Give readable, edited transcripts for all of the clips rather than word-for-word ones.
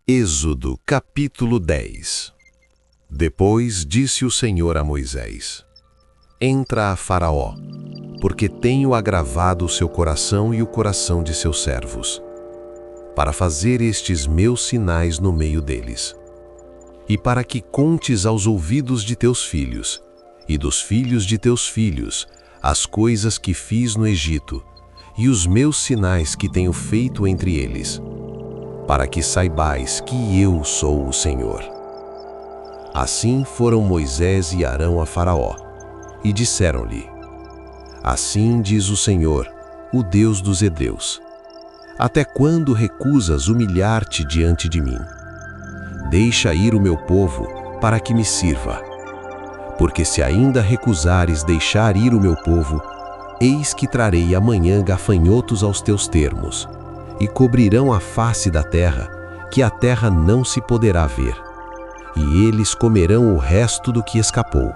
Êxodo capítulo 10. Depois disse o Senhor a Moisés: Entra a Faraó, porque tenho agravado o seu coração e o coração de seus servos, para fazer estes meus sinais no meio deles, e para que contes aos ouvidos de teus filhos e dos filhos de teus filhos as coisas que fiz no Egito e os meus sinais que tenho feito entre eles, para que saibais que eu sou o Senhor. Assim foram Moisés e Arão a Faraó, e disseram-lhe: Assim diz o Senhor, o Deus dos hebreus: Até quando recusas humilhar-te diante de mim? Deixa ir o meu povo, para que me sirva. Porque se ainda recusares deixar ir o meu povo, eis que trarei amanhã gafanhotos aos teus termos, e cobrirão a face da terra, que a terra não se poderá ver. E eles comerão o resto do que escapou,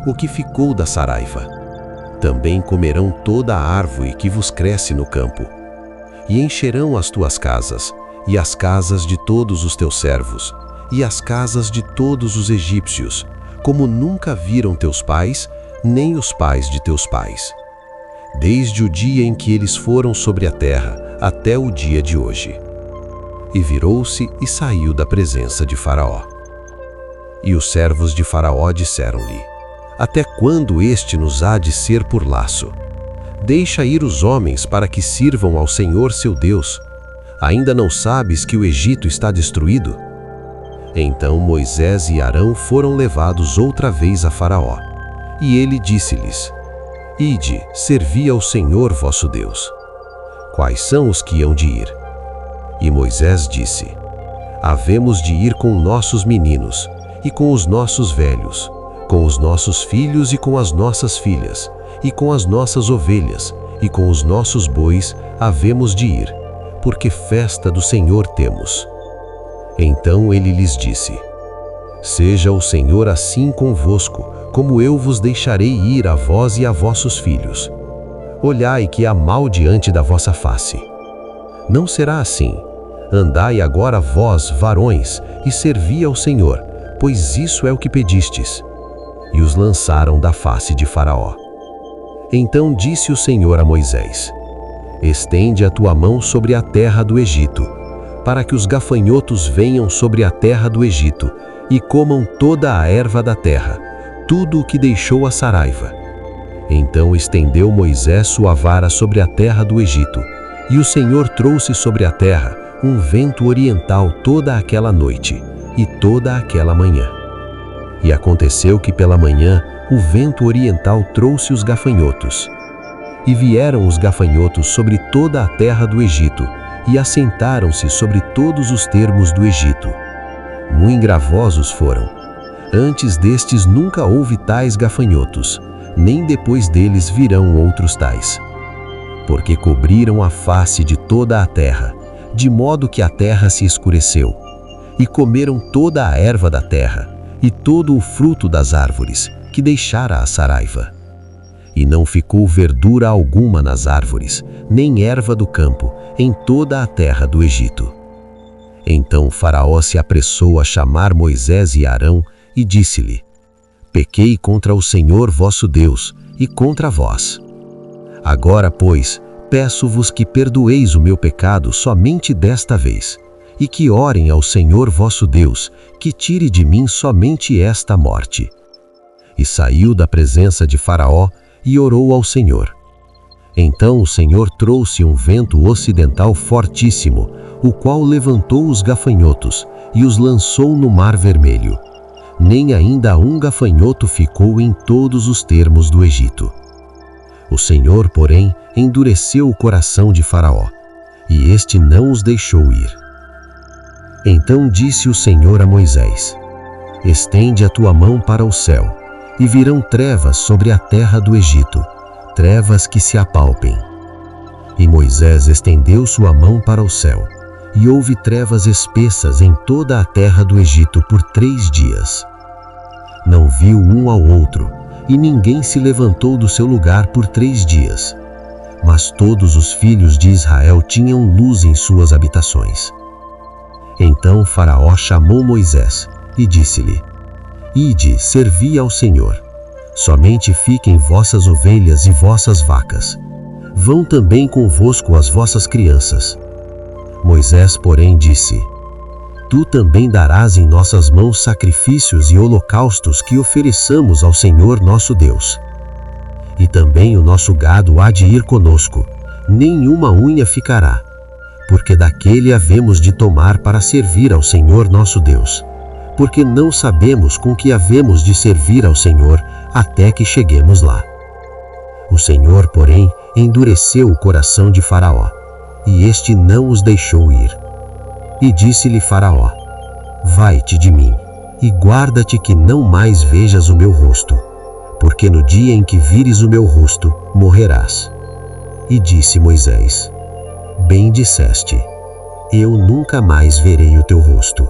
o que ficou da saraiva. Também comerão toda a árvore que vos cresce no campo, e encherão as tuas casas, e as casas de todos os teus servos, e as casas de todos os egípcios, como nunca viram teus pais, nem os pais de teus pais, desde o dia em que eles foram sobre a terra, até o dia de hoje. E virou-se e saiu da presença de Faraó. E os servos de Faraó disseram-lhe: Até quando este nos há de ser por laço? Deixa ir os homens para que sirvam ao Senhor seu Deus. Ainda não sabes que o Egito está destruído? Então Moisés e Arão foram levados outra vez a Faraó. E ele disse-lhes: Ide, servi ao Senhor vosso Deus. Quais são os que hão de ir? E Moisés disse: Havemos de ir com nossos meninos, e com os nossos velhos, com os nossos filhos e com as nossas filhas, e com as nossas ovelhas, e com os nossos bois havemos de ir, porque festa do Senhor temos. Então ele lhes disse: Seja o Senhor assim convosco, como eu vos deixarei ir a vós e a vossos filhos. Olhai que há mal diante da vossa face. Não será assim. Andai agora vós, varões, e servi ao Senhor, pois isso é o que pedistes. E os lançaram da face de Faraó. Então disse o Senhor a Moisés: Estende a tua mão sobre a terra do Egito, para que os gafanhotos venham sobre a terra do Egito, e comam toda a erva da terra, tudo o que deixou a saraiva. Então estendeu Moisés sua vara sobre a terra do Egito, e o Senhor trouxe sobre a terra um vento oriental toda aquela noite, e toda aquela manhã. E aconteceu que pela manhã o vento oriental trouxe os gafanhotos. E vieram os gafanhotos sobre toda a terra do Egito, e assentaram-se sobre todos os termos do Egito. Muito gravosos foram. Antes destes nunca houve tais gafanhotos, nem depois deles virão outros tais. Porque cobriram a face de toda a terra, de modo que a terra se escureceu. E comeram toda a erva da terra, e todo o fruto das árvores, que deixara a saraiva. E não ficou verdura alguma nas árvores, nem erva do campo, em toda a terra do Egito. Então Faraó se apressou a chamar Moisés e Arão, e disse-lhe: Pequei contra o Senhor vosso Deus, e contra vós. Agora, pois, peço-vos que perdoeis o meu pecado somente desta vez, e que orem ao Senhor vosso Deus, que tire de mim somente esta morte. E saiu da presença de Faraó, e orou ao Senhor. Então o Senhor trouxe um vento ocidental fortíssimo, o qual levantou os gafanhotos, e os lançou no Mar Vermelho. Nem ainda um gafanhoto ficou em todos os termos do Egito. O Senhor, porém, endureceu o coração de Faraó, e este não os deixou ir. Então disse o Senhor a Moisés: Estende a tua mão para o céu, e virão trevas sobre a terra do Egito, trevas que se apalpem. E Moisés estendeu sua mão para o céu, e houve trevas espessas em toda a terra do Egito por 3 dias. Não viu um ao outro, e ninguém se levantou do seu lugar por 3 dias. Mas todos os filhos de Israel tinham luz em suas habitações. Então Faraó chamou Moisés e disse-lhe: Ide, servi ao Senhor. Somente fiquem vossas ovelhas e vossas vacas. Vão também convosco as vossas crianças. Moisés, porém, disse: Tu também darás em nossas mãos sacrifícios e holocaustos que ofereçamos ao Senhor nosso Deus. E também o nosso gado há de ir conosco, nenhuma unha ficará, porque daquele havemos de tomar para servir ao Senhor nosso Deus, porque não sabemos com que havemos de servir ao Senhor até que cheguemos lá. O Senhor, porém, endureceu o coração de Faraó, e este não os deixou ir. E disse-lhe Faraó: Vai-te de mim, e guarda-te que não mais vejas o meu rosto, porque no dia em que vires o meu rosto, morrerás. E disse Moisés: Bem disseste, eu nunca mais verei o teu rosto.